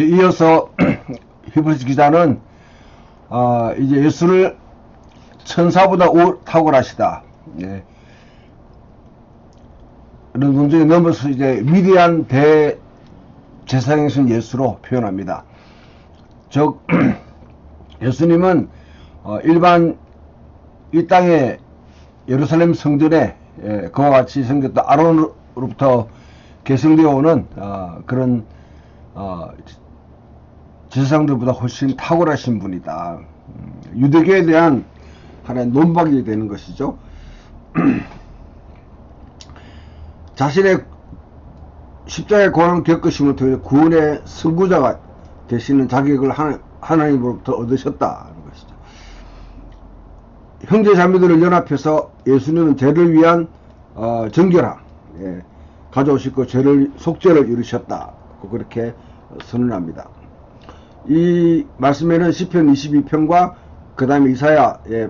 이어서 히브리서 기자는 이제 예수를 천사보다 탁월하시다. 예. 이런 논쟁에 넘어서 이제 위대한 대제사장이신 예수로 표현합니다. 즉 예수님은 일반 이 땅의 예루살렘 성전에 그와 같이 생겼던 아론으로부터 계승되어 오는 그런 제사장들보다 훨씬 탁월하신 분이다. 유대교에 대한 하나의 논박이 되는 것이죠. 자신의 십자가의 고난을 겪으심을 통해 구원의 선구자가 되시는 자격을 하나님으로부터 얻으셨다는 것이죠. 형제 자매들을 연합해서 예수님은 죄를 위한 정결함 가져오시고 속죄를 이루셨다고 그렇게 선언합니다. 이 말씀에는 시편 22편과 그 다음에 이사야의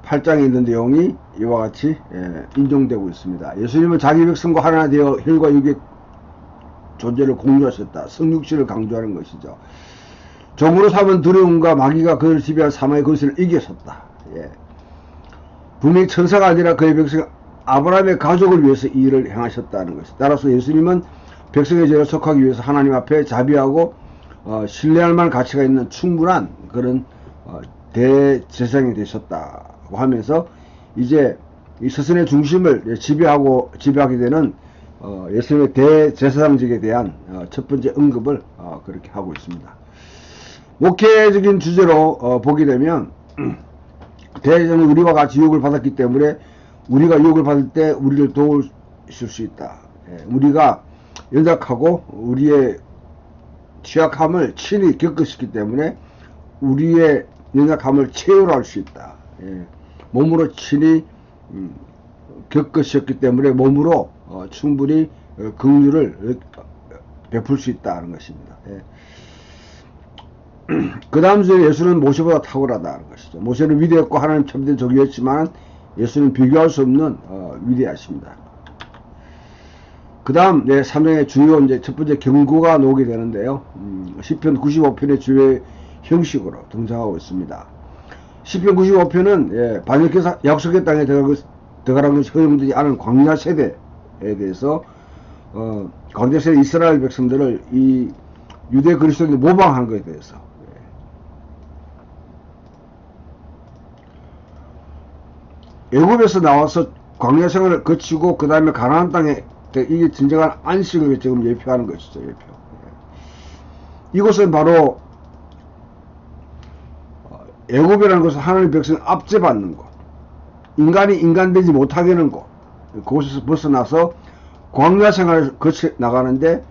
8장에 있는 내용이 이와 같이 인용되고 있습니다. 예수님은 자기 백성과 하나 되어 혈과 육의 존재를 공유하셨다. 성육신을 강조하는 것이죠. 종으로 삼은 두려움과 마귀가 그를 지배할 사마의 권세를 이기셨다. 분명히 천사가 아니라 그의 백성 아브라함의 가족을 위해서 이 일을 행하셨다는 것이다. 따라서 예수님은 백성의 죄를 속하기 위해서 하나님 앞에 자비하고 신뢰할 만한 가치가 있는 충분한 그런 대제사장이 되셨다고 하면서 이제 이 스승의 중심을 지배하게 되는 예수님의 대제사장직에 대한 첫 번째 언급을 그렇게 하고 있습니다. 목회적인 주제로 보게 되면 대제사장은 우리와 같이 유혹을 받았기 때문에 우리가 유혹을 받을 때 우리를 도우실 수 있다. 우리가 연약하고 우리의 취약함을 친히 겪으셨기 때문에 우리의 연약함을 채우할 수 있다. 몸으로 친히 겪으셨기 때문에 몸으로 충분히 긍휼을 베풀 수 있다는 것입니다. 그 다음 주에 예수는 모세보다 탁월하다는 것이죠. 모세는 위대했고 하나님 참된 종이었지만 예수는 비교할 수 없는 위대하십니다. 그 다음 3장의 주요 이제 첫 번째 경고가 나오게 되는데요. 시편 95편의 주요의 형식으로 등장하고 있습니다. 시편 95편은 반역해서 약속의 땅에 들어가라는 것이 허용되지 않은 광야 세대에 대해서 광야 세대 이스라엘 백성들을 이 유대 그리스도인들이 모방한 것에 대해서 애굽에서 나와서 광야 생활을 거치고 그 다음에 가나안 땅에 이게 진정한 안식을 지금 예표하는 것이죠. 이곳은 바로 애굽이라는 것은 하나님의 백성을 압제받는 곳, 인간이 인간되지 못하게 하는 곳, 그곳에서 벗어나서 광야 생활을 거쳐 나가는데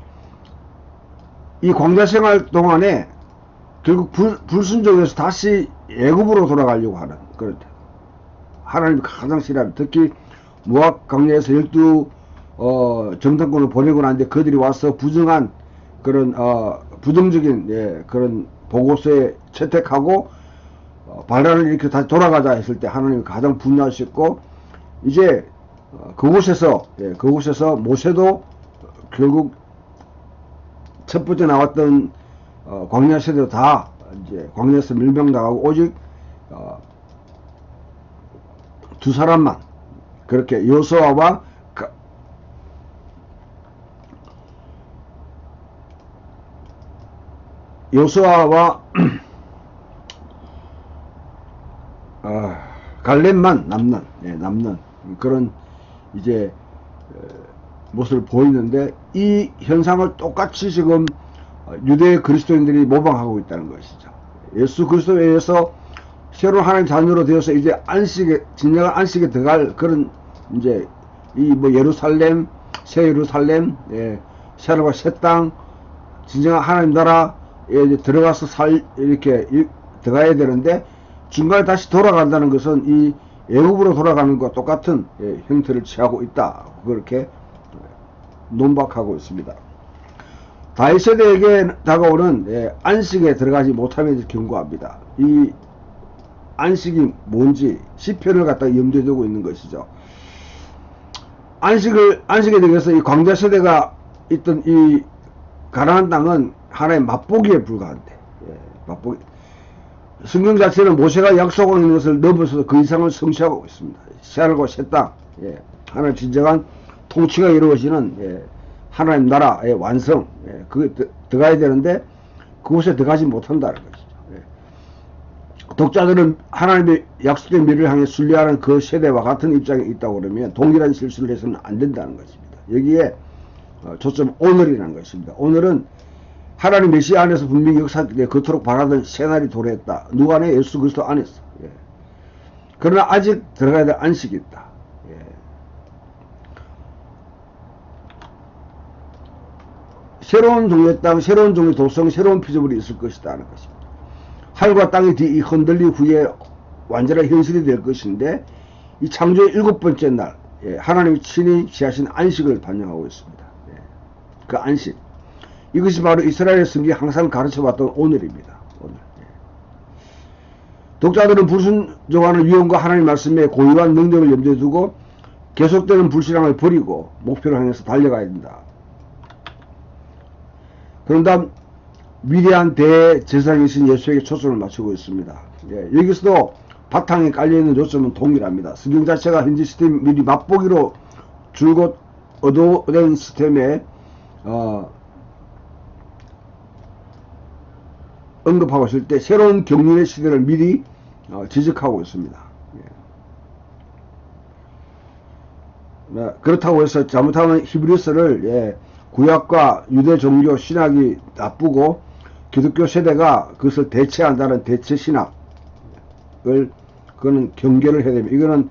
이 광야 생활 동안에 결국 불순종해서 다시 애굽으로 돌아가려고 하는 그런 하나님이 가장 싫어하는, 특히 모압 광야에서 12 정탐꾼을 보내고 나는데 그들이 와서 부정한 그런 부정적인 그런 보고서에 채택하고 반란을 일으켜 다시 돌아가자 했을 때 하나님이 가장 분노하셨고 이제 그곳에서 모세도 결국 첫 번째 나왔던 광야 세대도 다 이제 광야에서 멸망당하고 오직 두 사람만 그렇게 여호수아와 갈렙만 남는 그런 이제 모습을 보이는데 이 현상을 똑같이 지금 유대 그리스도인들이 모방하고 있다는 것이죠. 예수 그리스도에 의해서 새로운 하나님 자녀로 되어서 이제 진정한 안식에 들어갈 그런 이제 이 예루살렘, 새 예루살렘, 새로운 새 땅, 진정한 하나님 나라에 이제 들어가서 이렇게 들어가야 되는데 중간에 다시 돌아간다는 것은 이 애굽으로 돌아가는 것과 똑같은 형태를 취하고 있다. 그렇게 논박하고 있습니다. 다윗세대에게 다가오는 안식에 들어가지 못하면서 경고합니다. 이 안식이 뭔지 시편을 갖다가 염두에 두고 있는 것이죠. 안식에 대해서 이 광자 세대가 있던 이 가나안 땅은 하나의 맛보기에 불과한데, 예, 맛보기. 성경 자체는 모세가 약속하는 것을 넘어서서 그 이상을 성취하고 있습니다. 새하늘과 새 땅, 예, 하나의 진정한 통치가 이루어지는, 예, 하나님 나라의 완성, 예, 그게 들어가야 되는데 그곳에 들어가지 못한다는 것이죠. 예. 독자들은 하나님의 약속의 미래를 향해 순례하는 그 세대와 같은 입장에 있다고 그러면 동일한 실수를 해서는 안 된다는 것입니다. 여기에 초점 오늘이라는 것입니다. 오늘은 하나님 메시아 안에서 분명히 역사에 그토록 바라던 새날이 도래했다. 누구 안에? 예수 그리스도 안에서. 예. 그러나 아직 들어가야 될 안식이 있다. 예. 새로운 종의 땅, 새로운 종의 도성, 새로운 피조물이 있을 것이다 하는 것입니다. 하늘과 땅이 흔들린 후에 완전한 현실이 될 것인데 이 창조의 7번째 날, 예, 하나님이 친히 지하신 안식을 반영하고 있습니다. 예. 그 안식. 이것이 바로 이스라엘의 성경이 항상 가르쳐왔던 오늘입니다. 오늘. 예. 독자들은 불순종하는 위험과 하나님의 말씀에 고유한 능력을 염두에 두고 계속되는 불신앙을 버리고 목표를 향해서 달려가야 된다. 그런 다음 위대한 대제사장이신 예수에게 초점을 맞추고 있습니다. 예, 여기서도 바탕에 깔려있는 요점은 동일합니다. 성경 자체가 현재 시스템 미리 맛보기로 줄곧 얻어낸 시스템에 언급하고 있을 때 새로운 경륜의 시대를 미리 지적하고 있습니다. 예. 그렇다고 해서 잘못하면 히브리서를, 예, 구약과 유대 종교 신학이 나쁘고 기독교 세대가 그것을 대체한다는 대체 신학을, 그거는 경계를 해야 됩니다. 이거는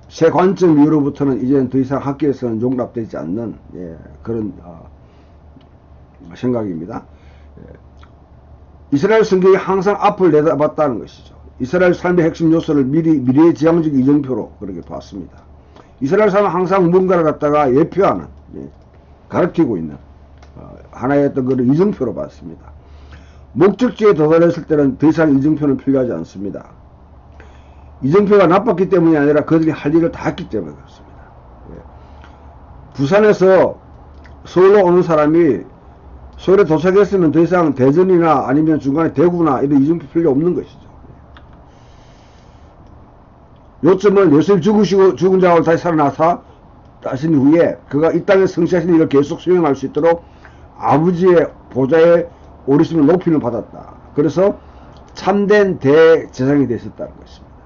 새 관점 이후로부터는 이제는 더 이상 학교에서는 용납되지 않는, 예, 그런 생각입니다. 예. 이스라엘 성경이 항상 앞을 내다봤다는 것이죠. 이스라엘 삶의 핵심 요소를 미래의 지향적 이정표로 그렇게 봤습니다. 이스라엘 삶은 항상 뭔가를 갖다가 예표하는, 예, 가르치고 있는 하나의 어떤 그런 이정표로 봤습니다. 목적지에 도달했을 때는 더 이상 이정표는 필요하지 않습니다. 이정표가 나빴기 때문이 아니라 그들이 할 일을 다 했기 때문에 그렇습니다. 예. 부산에서 서울로 오는 사람이 서울에 도착했으면 더 이상 대전이나 아니면 중간에 대구나 이런 이정표 필요 없는 것이죠. 요점은 예수님 죽으시고 죽은 자가 다시 살아나서 하신 후에 그가 이 땅에 성취하신 일을 계속 수행할 수 있도록 아버지의 보좌에 오르심을 높임을 받았다. 그래서 참된 대제사장이 되셨다는 것입니다.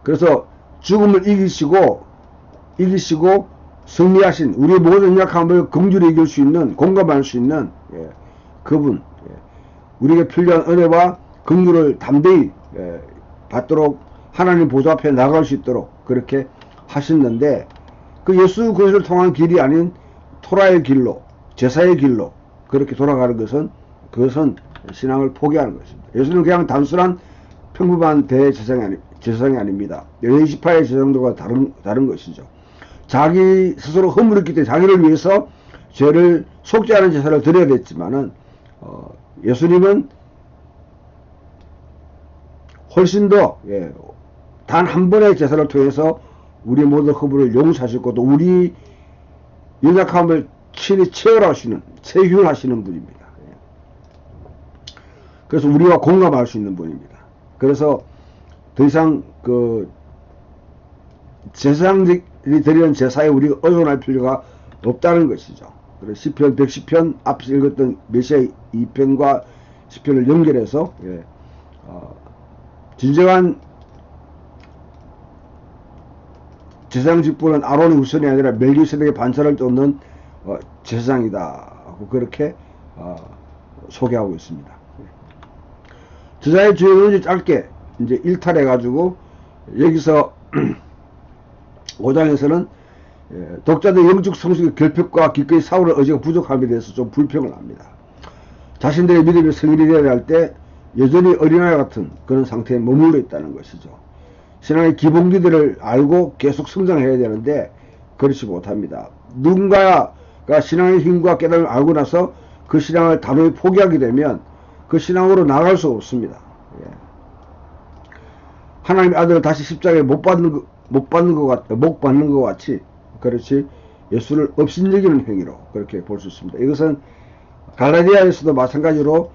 그래서 죽음을 이기시고 승리하신 우리의 모든 약함을 긍휼히 이길 수 있는, 공감할 수 있는, 예, 그분, 예, 우리에게 필요한 은혜와 긍휼을 담대히, 예, 받도록 하나님 보좌 앞에 나갈 수 있도록 그렇게 하셨는데 그 예수 그리스도를 통한 길이 아닌 토라의 길로, 제사의 길로 그렇게 돌아가는 그것은 신앙을 포기하는 것입니다. 예수는 그냥 단순한 평범한 제사장이 아닙니다. 열의지파의 제사장들과 다른 것이죠. 자기 스스로 허물었기 때문에 자기를 위해서 죄를 속지 않은 제사를 드려야 됐지만은 예수님은 훨씬 더, 예, 단 한 번의 제사를 통해서 우리 모든 허물을 용서하셨고 또 우리 연약함을 친히 체험하시는 분입니다. 예. 그래서 우리와 공감할 수 있는 분입니다. 그래서 더 이상 그 제사장들이 드리는 제사에 우리가 의존할 필요가 없다는 것이죠. 그래서 시편 110편 앞서 읽었던 메시아 2편과 시편을 연결해서, 예, 진정한 제사장 직분은 아론의 후손이 아니라 멜기세덱의 반차를 쫓는 제사장이다 하고 그렇게 소개하고 있습니다. 저자의 주요는 짧게 이제 일탈해 가지고 여기서 5장에서는 독자들 영적 성숙의 결핍과 기꺼이 사울의 의지가 부족함에 대해서 좀 불평을 합니다. 자신들의 믿음이 성인이 되어야 할 때 여전히 어린아이 같은 그런 상태에 머물러 있다는 것이죠. 신앙의 기본기들을 알고 계속 성장해야 되는데 그렇지 못합니다. 누군가가 신앙의 힘과 깨달음을 알고 나서 그 신앙을 단호히 포기하게 되면 그 신앙으로 나갈 수 없습니다. 예. 하나님의 아들을 다시 십자가에 못 받는 것 같이, 그렇지, 예수를 업신여기는 행위로 그렇게 볼 수 있습니다. 이것은 갈라디아에서도 마찬가지로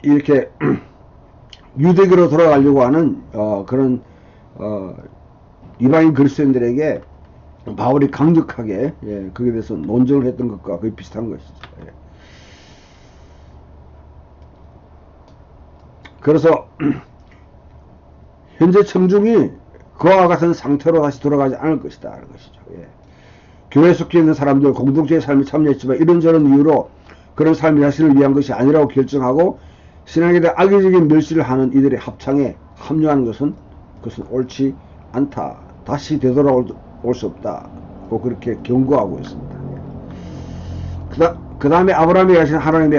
이렇게 유대교로 돌아가려고 하는 그런 이방인 그리스도인들에게 바울이 강력하게 거기에 대해서 논쟁을 했던 것과 거의 비슷한 것이죠. 그래서 현재 청중이 그와 같은 상태로 다시 돌아가지 않을 것이다 하는 것이죠. 교회에 속해 있는 사람들 공동체의 삶에 참여했지만 이런저런 이유로 그런 삶이 자신을 위한 것이 아니라고 결정하고 신앙에 대해 악의적인 멸시를 하는 이들의 합창에 합류하는 것은 그것은 옳지 않다. 다시 되돌아올 수 없다. 그렇게 경고하고 있습니다. 그 다음에 아브라함이 가진 하나님의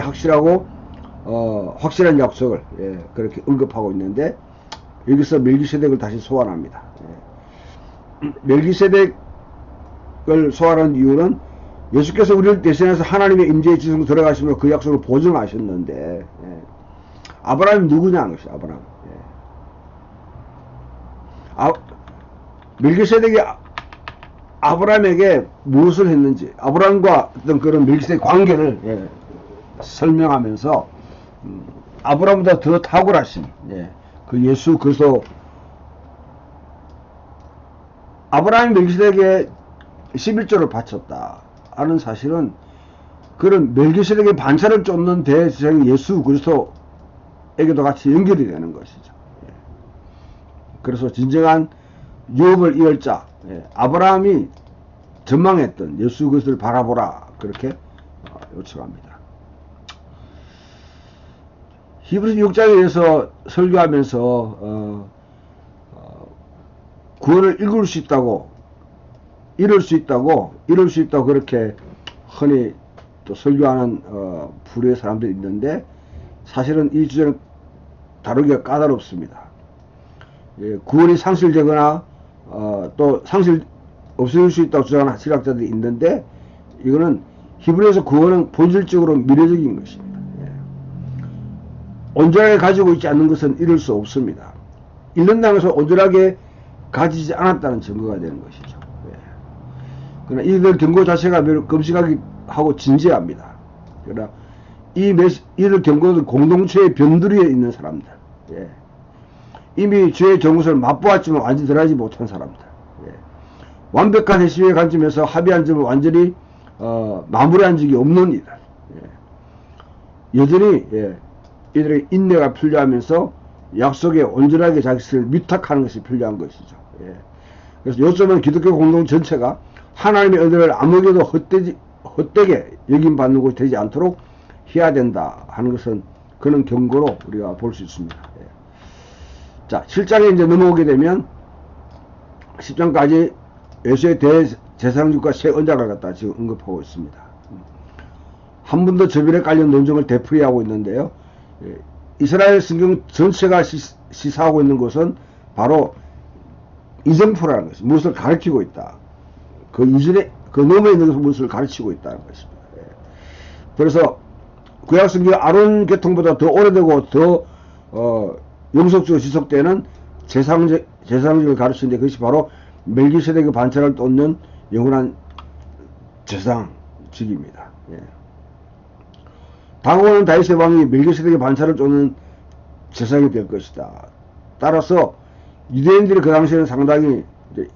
확실한 약속을 그렇게 언급하고 있는데 여기서 멜기세덱을 다시 소환합니다. 멜기세덱을 소환한 이유는 예수께서 우리를 대신해서 하나님의 임재의 지성으로 들어가시며 그 약속을 보증하셨는데 아브라함이 누구냐 하는 것이죠. 아브라함. 멜기세덱이 아브라함에게 무엇을 했는지 아브라함과 어떤 그런 멜기세덱 관계를 설명하면서 아브라함보다 더 탁월하신 그 예수 그리스도 아브라함이 멜기세덱에게 11조를 바쳤다 하는 사실은 그런 멜기세덱의 반차를 쫓는 대제사장 예수 그리스도에게도 같이 연결이 되는 것이죠. 그래서 진정한 유업을 이을 자 아브라함이 전망했던 예수 그리스도를 바라보라 그렇게 요청합니다. 히브리서 6장에 대해서 설교하면서 구원을 이룰 수 있다고 그렇게 흔히 또 설교하는 부류의 사람들이 있는데 사실은 이 주제는 다루기가 까다롭습니다. 구원이 상실되거나 또 상실 없어질 수 있다고 주장하는 신학자들이 있는데 이거는 히브리서 구원은 본질적으로 미래적인 것입니다. 온전하게 가지고 있지 않는 것은 이룰 수 없습니다. 잃는다는 것은 온전하게 가지지 않았다는 증거가 되는 것이죠. 그러나 이들 경고 자체가 매우 끔찍하고 진지합니다. 그러나 이들 경고는 공동체의 변두리에 있는 사람들, 이미 죄의 정것을 맛보았지만 완전히 드러나지 못한 사람들, 완벽한 회심의 관점에서 합의한 점을 완전히 마무리한 적이 없는 이들, 여전히 이들의 인내가 필요하면서 약속에 온전하게 자기 스스로를 위탁하는 것이 필요한 것이죠. 그래서 요점은 기독교 공동 전체가 하나님의 은혜를 아무에게도 헛되게 여김받는 것이 되지 않도록 해야 된다 하는 것은 그런 경고로 우리가 볼 수 있습니다. 자, 7장에 이제 넘어오게 되면 10장까지 예수의 대제사장직과 새 언약을 갖다 지금 언급하고 있습니다. 한 번 더 저변에 깔린 논쟁을 되풀이하고 있는데요. 이스라엘 성경 전체가 시사하고 있는 것은 바로 이정표라는 것이 무엇을 가르치고 있다. 그 이전에 그 너머에 있는 것은 무엇을 가르치고 있다는 것입니다. 그래서 구약 성경 아론 계통보다 더 오래되고 더 영속적으로 지속되는 제사장직을 가르치는데 그것이 바로 멜기세덱의 반차를 쫓는 영원한 제사장직입니다. 다가오는 다윗의 왕이 멜기세덱의 반차를 쫓는 제사장이 될 것이다. 따라서 유대인들이 그 당시에는 상당히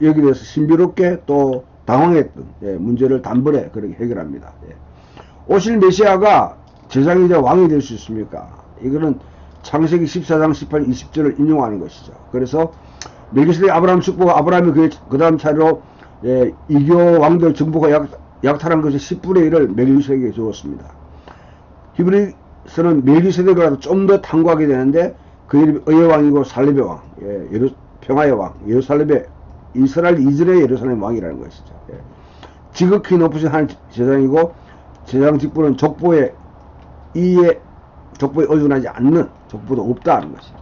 여기에 대해서 신비롭게 또 당황했던 문제를 단번에 그렇게 해결합니다. 오실 메시아가 제사장이자 왕이 될 수 있습니까? 이거는 창세기 14장 18, 20절을 인용하는 것이죠. 그래서 멜기세덱 아브라함 축복과 아브라함이 그 다음 차례로 이교 왕들 정복과 약탈한 것의 10분의 1을 멜기세덱에게 주었습니다. 히브리서는 멜기세덱을 좀 더 탐구하게 되는데 그 이름이 의의 왕이고 살렙의 왕, 평화의 왕, 예루살렘의 이스라엘 이전의 예루살렘 왕이라는 것이죠. 지극히 높으신 하나님 제사장이고 제사장 직분은 족보에 의존하지 않는 족보도 없다는 것이죠.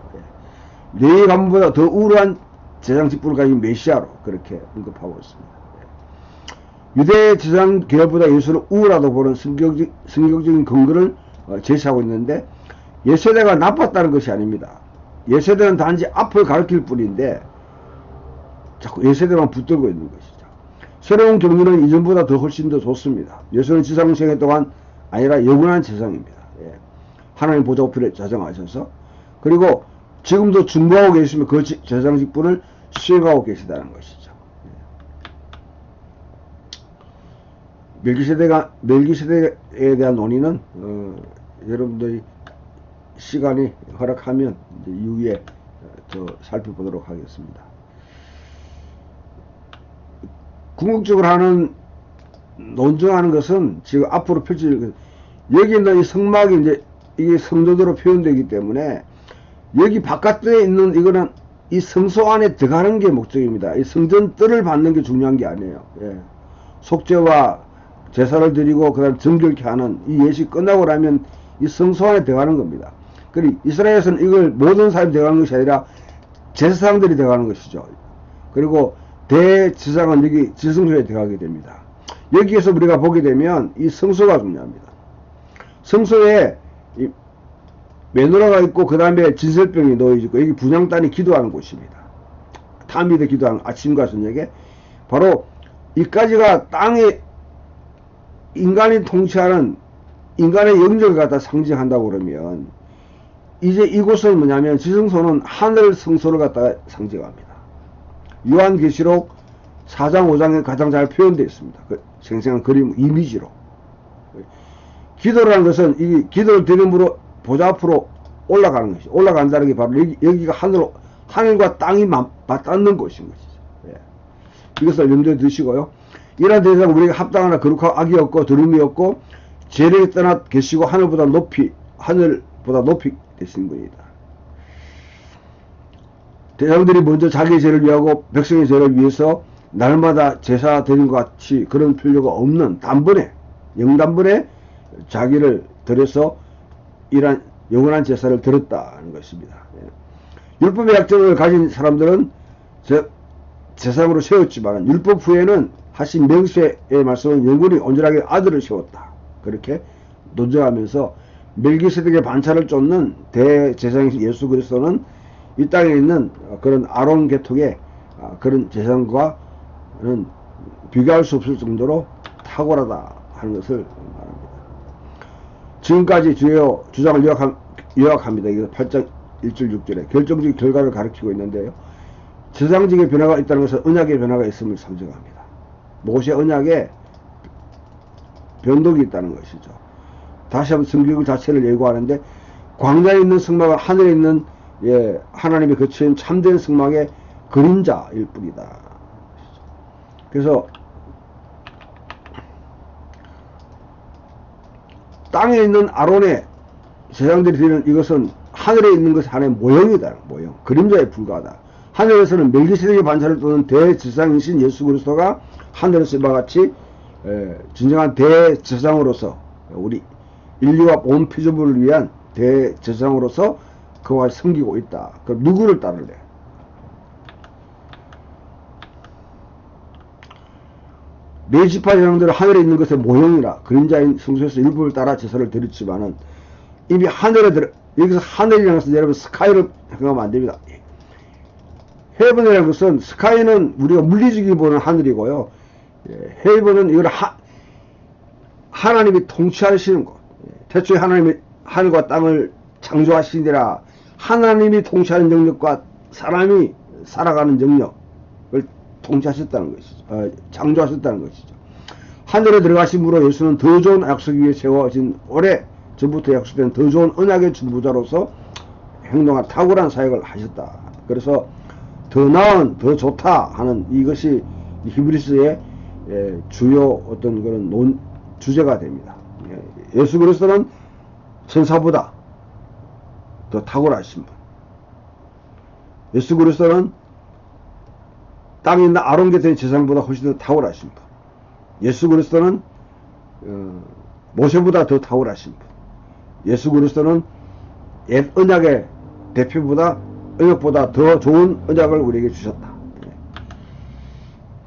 레위 가문보다 더 우월한 제사장 직분을 가진 메시아로 그렇게 언급하고 있습니다. 유대 제사장 계열보다 예수를 우월하다고 보는 성경적인 근거를 제시하고 있는데 옛세대가 나빴다는 것이 아닙니다. 옛세대는 단지 앞을 가리킬 뿐인데 자꾸 옛세대만 붙들고 있는 것이죠. 새로운 경륜은 이전보다 더 훨씬 더 좋습니다. 예수는 지상 생애 동안 아니라 영원한 재상입니다. 예. 하나님 보좌 우편에 자정하셔서, 그리고 지금도 중보하고 계시면 그 재상 직분을 수행하고 계시다는 것이죠. 멜기세덱에 대한 논의는 여러분들이 시간이 허락하면 이제 이후에 더 살펴보도록 하겠습니다. 궁극적으로 하는 논증하는 것은 지금 앞으로 펼쳐질, 여기 있는 이 성막이 이제 이게 성전으로 표현되기 때문에 여기 바깥에 있는 이거는 이 성소 안에 들어가는 게 목적입니다. 이 성전 뜰을 받는 게 중요한 게 아니에요. 예. 속죄와 제사를 드리고 그다음 정결케 하는 이 예식 끝나고 나면 이 성소 안에 들어가는 겁니다. 그리고 이스라엘에서는 이걸 모든 사람이 들어가는 것이 아니라 제사장들이 들어가는 것이죠. 그리고 대제사장은 여기 지성소에 들어가게 됩니다. 여기에서 우리가 보게 되면 이 성소가 중요합니다. 성소에 이 메노라가 있고 그 다음에 진설병이 놓여있고 여기 분향단이 기도하는 곳입니다. 타미드 기도하는 아침과 저녁에 바로 이까지가 땅에 인간이 통치하는 인간의 영역을 갖다 상징한다고 그러면 이제 이곳은 뭐냐면 지성소는 하늘 성소를 갖다가 상징합니다. 요한계시록 4장 5장에 가장 잘 표현되어 있습니다. 그 생생한 그림 이미지로. 기도라는 것은 이 기도를 드림으로 보좌 앞으로 올라가는 것이, 올라간다는 게 바로 여기가 하늘과 땅이 맞닿는 곳인 것이죠. 예. 이것을 염두에 두시고요. 이러한 대상 우리가 합당하나 거룩하고 악이 없고 더러움이 없고 죄를 떠나 계시고 하늘보다 높이 되신 분이다. 대장들이 먼저 자기의 죄를 위하고 백성의 죄를 위해서 날마다 제사 드린 것 같이 그런 필요가 없는 단번에 영단번에 자기를 들여서 이러한 영원한 제사를 드렸다는 것입니다. 예. 율법의 약점을 가진 사람들은 제사장으로 세웠지만 율법 후에는 하신 맹세의 말씀은 영원히 온전하게 아들을 세웠다. 그렇게 논증하면서 멜기세덱의 반차를 쫓는 대제사장이신 예수 그리스도는 이 땅에 있는 그런 아론 계통의 그런 제사장과는 비교할 수 없을 정도로 탁월하다 하는 것을 말합니다. 지금까지 주요 주장을 요약합니다. 이거 8장 1절 6절에 결정적인 결과를 가리키고 있는데요. 제사장직의 변화가 있다는 것은 언약의 변화가 있음을 상징합니다. 모세 언약에 변덕이 있다는 것이죠. 다시 한번 성경 자체를 예고하는데 광야에 있는 성막은 하늘에 있는 하나님의 거처인 참된 성막의 그림자일 뿐이다. 그래서 땅에 있는 아론의 제사장들이 드리는 이것은 하늘에 있는 것이 하나의 모형이다. 모형. 그림자에 불과하다. 하늘에서는 멜기세덱의 반차를 쫓는 대제사장이신 예수 그리스도가 하늘에서 이와 같이 진정한 대제사장으로서 우리 인류와 온 피조물을 위한 대제사장으로서 그와 섬기고 있다. 그럼 누구를 따를래? 네 지파 제사장들은 하늘에 있는 것의 모형이라 그림자인 성소에서 율법을 따라 제사를 드렸지만은 이미 하늘에 여기서 하늘이라는 것은 여러분 스카이를 생각하면 안 됩니다. 헤븐이라는 것은 스카이는 우리가 물리적으로 보는 하늘이고요. 헤븐은 이걸 하나님이 통치하시는 것. 태초에 하나님이 하늘과 땅을 창조하시니라. 하나님이 통치하는 영역과 사람이 살아가는 영역을 통치하셨다는 것이죠. 창조하셨다는 것이죠. 하늘에 들어가심으로 예수는 더 좋은 약속 위에 세워진 오래 전부터 약속된 더 좋은 언약의 중보자로서 행동한 탁월한 사역을 하셨다. 그래서 더 나은, 더 좋다 하는 이것이 히브리스의 주요 어떤 그런 주제가 됩니다. 예수 그리스도는 천사보다 더 탁월하신 분. 예수 그리스도는 땅에 있는 아론 계통의 제사장보다 훨씬 더 탁월하신 분. 예수 그리스도는 모세보다 더 탁월하신 분. 예수 그리스도는 옛 언약의 대표보다 언약보다 더 좋은 언약을 우리에게 주셨다.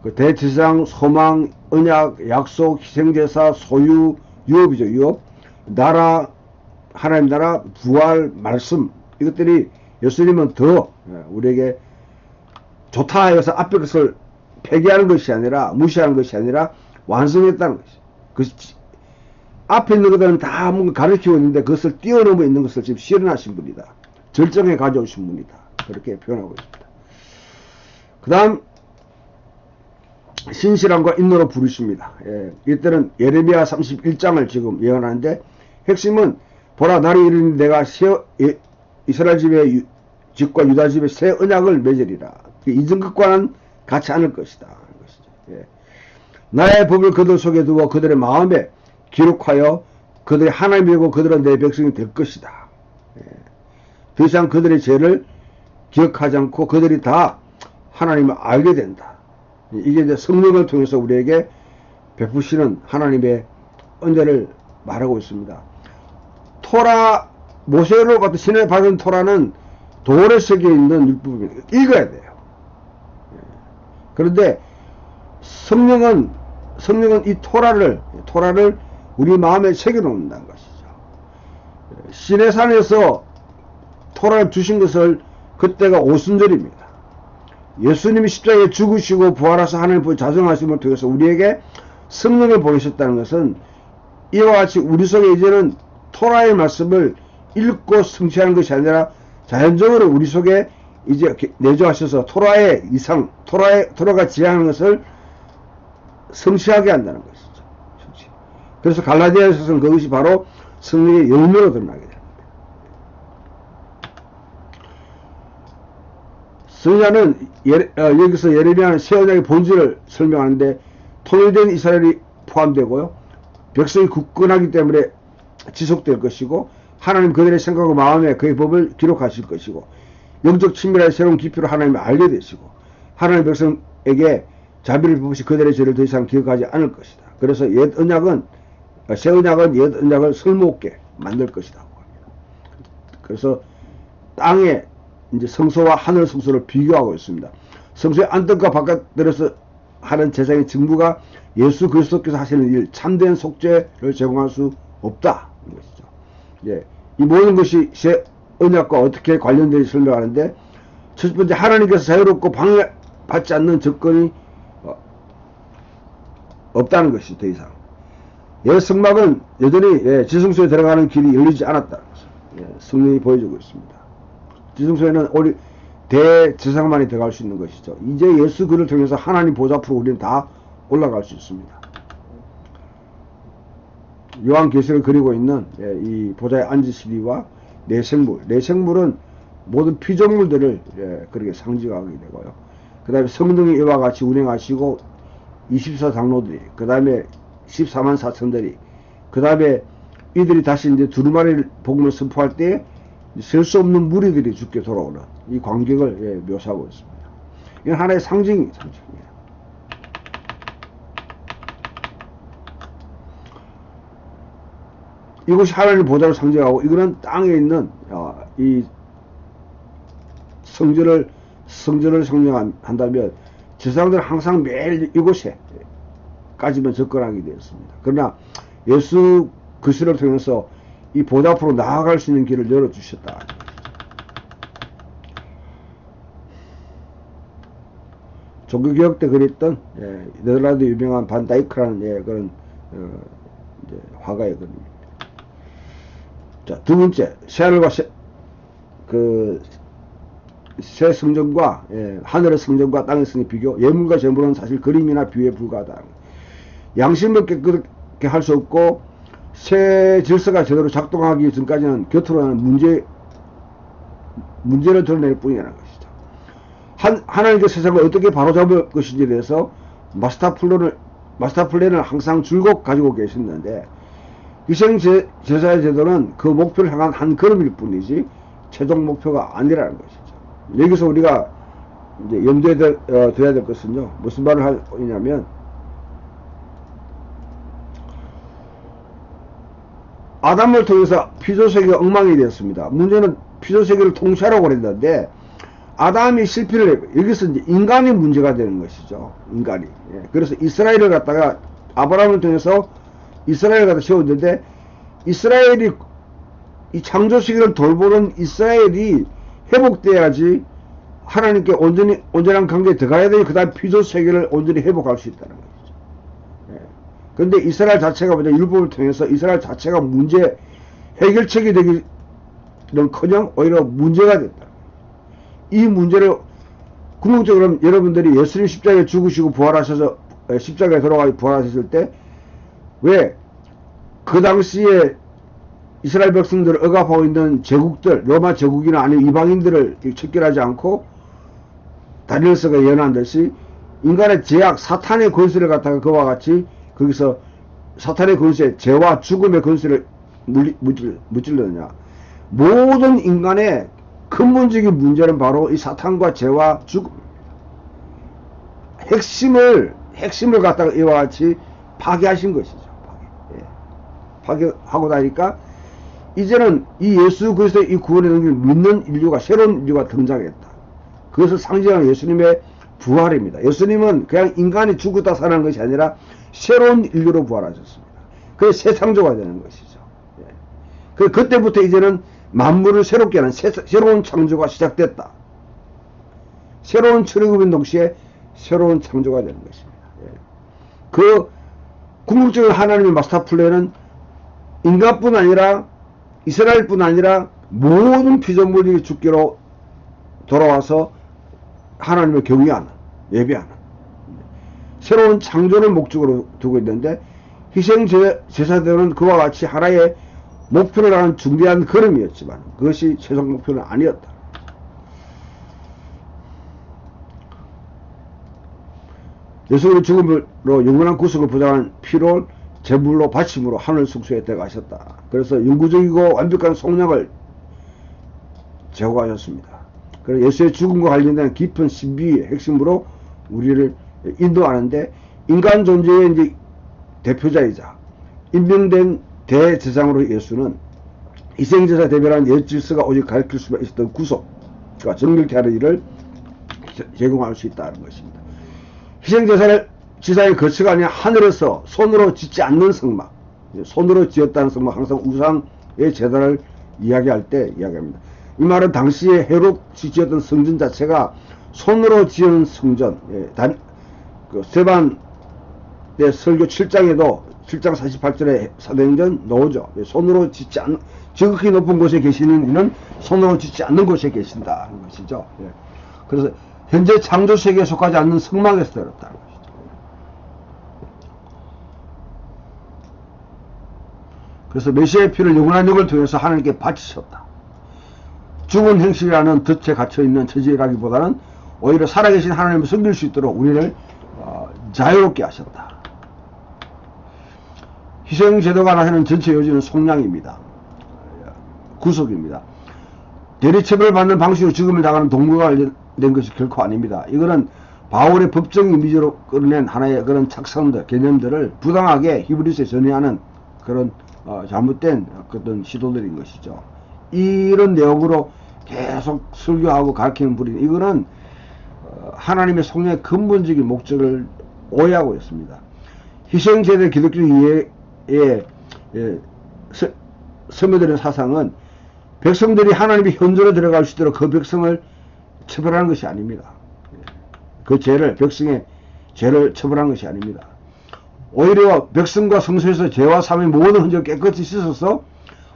그 대제사장, 소망, 언약, 약속, 희생제사, 소유, 유업이죠. 유업, 나라, 하나님 나라, 부활, 말씀, 이것들이 예수님은 더 우리에게 좋다 해서 앞에 것을 폐기하는 것이 아니라, 무시하는 것이 아니라 완성했다는 것이죠. 그 앞에 있는 것들은 다 뭔가 가르치고 있는데 그것을 뛰어넘어 있는 것을 지금 실현하신 분이다. 절정에 가져오신 분이다. 그렇게 표현하고 있습니다. 그 다음 신실함과 인노로 부르십니다. 이때는 예레미야 31장을 지금 예언하는데 핵심은 보라 날이 이르니 내가 이스라엘 집의 집과 유다 집의 새 언약을 맺으리라. 이전 것과는 같이 않을 것이다. 나의 법을 그들 속에 두어 그들의 마음에 기록하여 그들의 하나님이고 그들은 내 백성이 될 것이다. 더 이상 그들의 죄를 기억하지 않고 그들이 다 하나님을 알게 된다. 이게 이제 성령을 통해서 우리에게 베푸시는 하나님의 은혜를 말하고 있습니다. 토라, 모세로 받은 신에 받은 토라는 돌에 새겨 있는 율법입니다. 읽어야 돼요. 그런데 성령은 이 토라를 우리 마음에 새겨 놓는다는 것이죠. 시내산에서 토라를 주신 것을 그때가 오순절입니다. 예수님이 십자가에 죽으시고 부활하셔서 하나님의 자정하심을 통해서 우리에게 성령을 보내셨다는 것은 이와 같이 우리 속에 이제는 토라의 말씀을 읽고 성취하는 것이 아니라 자연적으로 우리 속에 이제 내주하셔서 토라의 이상, 토라가 지향하는 것을 성취하게 한다는 것이죠. 그래서 갈라디아에서는 그것이 바로 성령의 열매로 드러나게 됩니다. 선지자는 여기서 예레미야는 새 언약의 본질을 설명하는데 통일된 이스라엘이 포함되고요. 백성이 굳건하기 때문에 지속될 것이고 하나님 그들의 생각과 마음에 그의 법을 기록하실 것이고 영적 친밀한 새로운 깊이로 하나님을 알게 되시고 하나님 백성에게 자비를 베푸시 그들의 죄를 더 이상 기억하지 않을 것이다. 그래서 새 언약은 옛 언약을 설모없게 만들 것이다. 그래서 땅에 이제 성소와 하늘 성소를 비교하고 있습니다. 성소의 안뜰과 바깥들에서 하는 제사의 직무가 예수 그리스도께서 하시는 일, 참된 속죄를 제공할 수 없다. 이 것이죠. 예, 이 모든 것이 새 언약과 어떻게 관련되어 설명하는데, 첫 번째 하나님께서 자유롭고 방해받지 않는 조건이 없다는 것이 더 이상. 성막은 여전히 지성소에 들어가는 길이 열리지 않았다는 것을 성령이 보여주고 있습니다. 지성소에는 우리 대제사장만이 들어갈 수 있는 것이죠. 이제 예수 그를 통해서 하나님 보좌 앞으로 우리는 다 올라갈 수 있습니다. 요한계시를 그리고 있는 이 보좌에 앉으시리와 내생물은 모든 피조물들을 그렇게 상징하게 되고요. 그 다음에 성령이 이와 같이 운행하시고 24장로들이, 그 다음에 14만 4천들이, 그 다음에 이들이 다시 이제 두루마리 복음을 선포할 때 셀 수 없는 무리들이 죽게 돌아오는 이 광경을 묘사하고 있습니다. 이건 하나의 상징이에요. 이것이 하나님 보좌를 상징하고, 이거는 땅에 있는 이 성전을 상징한다면 제사장들은 항상 매일 이곳에까지만 접근하게 되었습니다. 그러나 예수 그리스도를 통해서 이 보좌 앞으로 나아갈 수 있는 길을 열어주셨다. 종교개혁 때 그렸던 네덜란드 유명한 반 다이크라는 그런 이제 화가의 그림입니다. 자, 두 번째, 새하늘과 새 성전과 하늘의 성전과 땅의 성의 비교. 예물과 제물은 사실 그림이나 비유에 불과하다. 양심을 깨끗하게 할 수 없고 새 질서가 제대로 작동하기 전까지는 곁으로 하는 문제를 드러낼 뿐이라는 것이죠. 하나님께 세상을 어떻게 바로잡을 것인지에 대해서 마스터 플랜을 항상 줄곧 가지고 계셨는데, 희생제사의 제도는 그 목표를 향한 한 걸음일 뿐이지 최종 목표가 아니라는 것이죠. 여기서 우리가 이제 염두에 둬야 될 것은요, 무슨 말을 하냐면, 아담을 통해서 피조세계가 엉망이 되었습니다. 문제는 피조세계를 통치하라고 그랬는데 아담이 실패를 했고, 여기서 이제 인간이 문제가 되는 것이죠. 인간이. 그래서 이스라엘을 갖다가 아브라함을 통해서 이스라엘을 갖다 세웠는데, 이스라엘이 이 창조세계를 돌보는 이스라엘이 회복돼야지 하나님께 온전한 관계에 들어가야 되니 그 다음 피조 세계를 온전히 회복할 수 있다는 것이죠. 예. 그런데 이스라엘 자체가 뭐냐, 율법을 통해서 이스라엘 자체가 문제 해결책이 되기는커녕 오히려 문제가 됐다. 이 문제를 궁극적으로 여러분들이 예수님 십자가에 죽으시고 부활하셔서 십자가에 돌아가 부활하셨을 때 왜 그 당시에 이스라엘 백성들을 억압하고 있는 제국들, 로마 제국이나 아니면 이방인들을 척결하지 않고 다니엘서가 예언한 듯이 인간의 죄악, 사탄의 권세를 갖다가 그와 같이 거기서 사탄의 권세, 죄와 죽음의 권세를 무찔렀느냐. 모든 인간의 근본적인 문제는 바로 이 사탄과 죄와 죽음. 핵심을 갖다가 이와 같이 파괴하신 것이죠. 파괴하고 나니까 이제는 이 예수 그리스도의 이 구원의 능력을 믿는 인류가, 새로운 인류가 등장했다. 그것을 상징하는 예수님의 부활입니다. 예수님은 그냥 인간이 죽었다 사는 것이 아니라 새로운 인류로 부활하셨습니다. 그게 새 창조가 되는 것이죠. 그때부터 이제는 만물을 새롭게 하는 새로운 창조가 시작됐다. 새로운 출애굽인 동시에 새로운 창조가 되는 것입니다. 그 궁극적인 하나님의 마스터 플랜은 인간뿐 아니라 이스라엘뿐 아니라 모든 피조물이 죽기로 돌아와서 하나님을 경외하는, 예배하는 새로운 창조를 목적으로 두고 있는데, 희생제사들은 그와 같이 하나의 목표를 하는 준비한 걸음이었지만 그것이 최종 목표는 아니었다. 예수님의 죽음으로 영원한 구속을 보장하는 피로 제물로 바침으로 하늘 숙소에 들어가셨다. 그래서 영구적이고 완벽한 속량을 제공하셨습니다. 그래서 예수의 죽음과 관련된 깊은 신비의 핵심으로 우리를 인도하는데, 인간 존재의 이제 대표자이자 임명된 대제사장으로 예수는 희생제사 대변한 옛 질서가 오직 가르칠 수만 있었던 구속과 정결케 하는 일을 제공할 수 있다는 것입니다. 희생제사를 지상의 거처가 아니라 하늘에서 손으로 짓지 않는 성막, 손으로 지었다는 성막, 항상 우상의 제단을 이야기할 때 이야기합니다. 이 말은 당시에 헤롯이 지었던 성전 자체가 손으로 지은 성전, 그 스데반의 설교 7장에도 7장 48절에 사도행전 나오죠. 손으로 짓지 않는, 지극히 높은 곳에 계시는 이는 손으로 짓지 않는 곳에 계신다는 것이죠. 그래서 현재 창조 세계에 속하지 않는 성막에서 들었다는 것이죠. 그래서 메시아의 피를 영원한 영을 통해서 하나님께 바치셨다. 죽은 행실이라는 덫에 갇혀있는 처지라기보다는 오히려 살아계신 하나님을 섬길 수 있도록 우리를 자유롭게 하셨다. 희생제도가 나타내는 전체 요지는 속량입니다. 구속입니다. 대리처벌을 받는 방식으로 죽음을 당하는 동물과 관련된 것이 결코 아닙니다. 이거는 바울의 법정 이미지로 끌어낸 하나의 그런 착상들, 개념들을 부당하게 히브리서에 전해하는 그런 잘못된 어떤 시도들인 것이죠. 이런 내용으로 계속 설교하고 가르치는 분이, 이거는 하나님의 성령의 근본적인 목적을 오해하고 있습니다. 희생제대 기독교 이해에 스며드는 사상은 백성들이 하나님의 현존에 들어갈 수 있도록 그 백성을 처벌하는 것이 아닙니다. 그 죄를, 백성의 죄를 처벌하는 것이 아닙니다. 오히려 백성과 성소에서 죄와 삶의 모든 흔적을 깨끗이 씻어서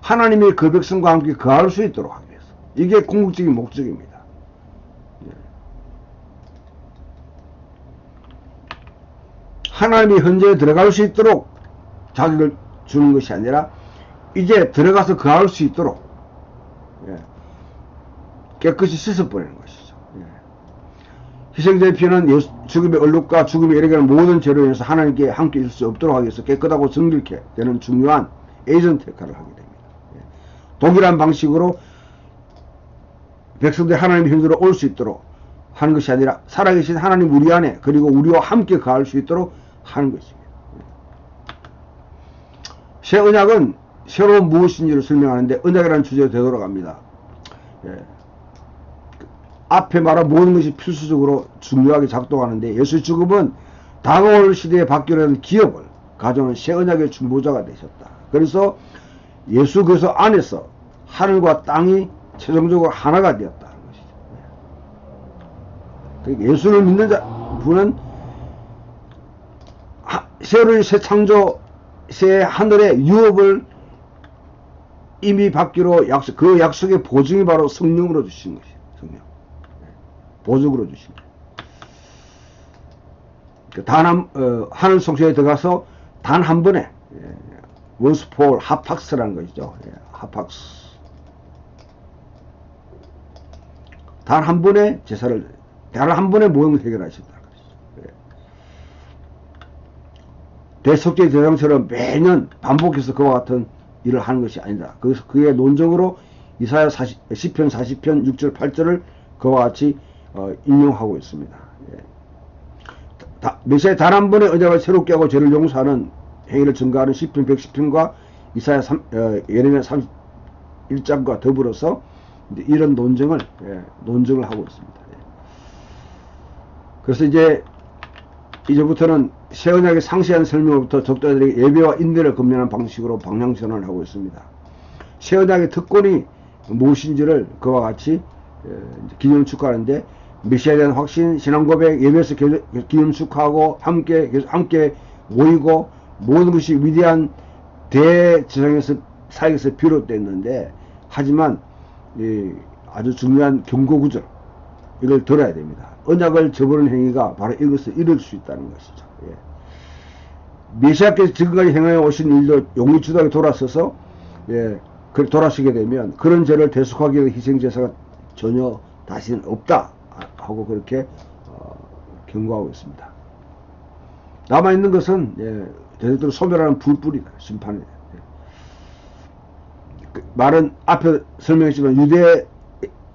하나님이 그 백성과 함께 거할 수 있도록 하기 위해서. 이게 궁극적인 목적입니다. 하나님이 현재에 들어갈 수 있도록 자격을 주는 것이 아니라 이제 들어가서 거할 수 있도록 깨끗이 씻어버리는 것이죠. 희생자의 피는 죽음의 얼룩과 죽음에 이르게는 모든 죄로 인해서 하나님께 함께 있을 수 없도록 하기 위해서 깨끗하고 정결케 되는 중요한 에이전트 역할을 하게 됩니다. 동일한 방식으로 백성들이 하나님의 현재로 올 수 있도록 하는 것이 아니라 살아계신 하나님 우리 안에, 그리고 우리와 함께 거할 수 있도록 하는 것입니다. 새 언약은 새로운 무엇인지를 설명하는데, 언약이라는 주제로 되돌아갑니다. 앞에 말한 모든 것이 필수적으로 중요하게 작동하는데, 예수의 죽음은 다가올 시대에 받기로 하는 기업을 가져오는 새 언약의 중보자가 되셨다. 그래서 예수 그리스도 안에서 하늘과 땅이 최종적으로 하나가 되었다는 것이죠. 그러니까 예수를 믿는 분은 새로운 새 창조, 새 하늘의 유업을 이미 받기로 그 약속의 보증이 바로 성령으로 주신 것이에요. 성령. 보증으로 주신 거예요. 하늘 속세에 들어가서 단 한 번에, once for all, 하팍스라는 것이죠. 하팍스. 단 한 번의 제사를, 단 한 번의 모형을 해결하셨다는 것이죠. 대속죄 대장처럼 매년 반복해서 그와 같은 일을 하는 것이 아니다. 그의 논적으로 이사야 10편 40편 6절 8절을 그와 같이 인용하고 있습니다. 메시아의 단 한 번의 언약을 새롭게 하고 죄를 용서하는 행위를 증가하는 10편 110편과 이사야 예레미야 31장과 더불어서 이런 논증을 하고 있습니다. 그래서 이제부터는 새 언약의 상세한 설명으로부터 적자들에게 예배와 인내를 금연하는 방식으로 방향전환을 하고 있습니다. 새 언약의 특권이 무엇인지를 그와 같이 기념 축하하는데, 메시아에 대한 확신, 신앙 고백, 예배에서 기념 축하하고 함께 모이고 모든 것이 위대한 대제사장에서 사역에서 비롯됐는데, 하지만 아주 중요한 경고 구절, 이걸 들어야 됩니다. 언약을 저버리는 행위가 바로 이것을 이룰 수 있다는 것이죠. 메시아께서 지금까지 행해 오신 일도 용리주도하게 돌아서서 돌아서게 되면 그런 죄를 대속하기 위해 희생제사가 전혀 다시는 없다 하고 그렇게 경고하고 있습니다. 남아있는 것은 대적들을 소멸하는 불불이다. 심판이다. 말은 앞에 설명했지만 유대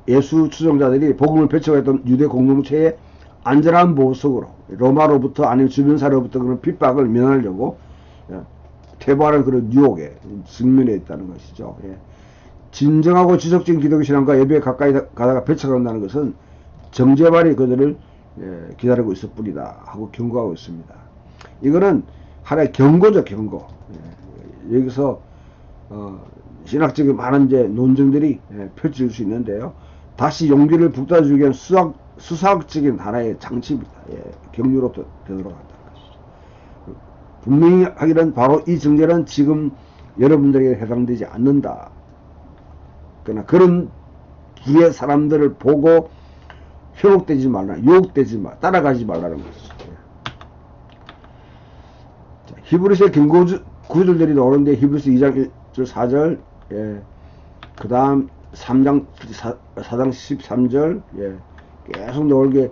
예수 추종자들이 복음을 펼쳐가던 유대 공동체의 안전한 보석으로 로마로부터 아니면 주변사로부터 그런 핍박을 면하려고 퇴보하는 그런 유혹에 직면해 있다는 것이죠. 진정하고 지속적인 기독교 신앙과 예배에 가까이 가다가 펼쳐간다는 것은 정죄발이 그들을 기다리고 있을 뿐이다 하고 경고하고 있습니다. 이거는 하나의 경고죠. 경고. 여기서 신학적인 많은 논증들이 펼쳐질 수 있는데요. 다시 용기를 북돋아주기 위한 수사학적인 하나의 장치입니다. 경류로 되돌아간다는 것이죠. 분명히 하기는 바로 이 정죄는 지금 여러분들에게 해당되지 않는다. 그러나 그런 부의 사람들을 보고 현혹되지 말라, 유혹되지 말라, 따라가지 말라는 것이죠. 히브리서의 경고 구절들이 나오는데, 히브리서 2장 1절 4절, 그 다음 4장 13절, 계속 나오게,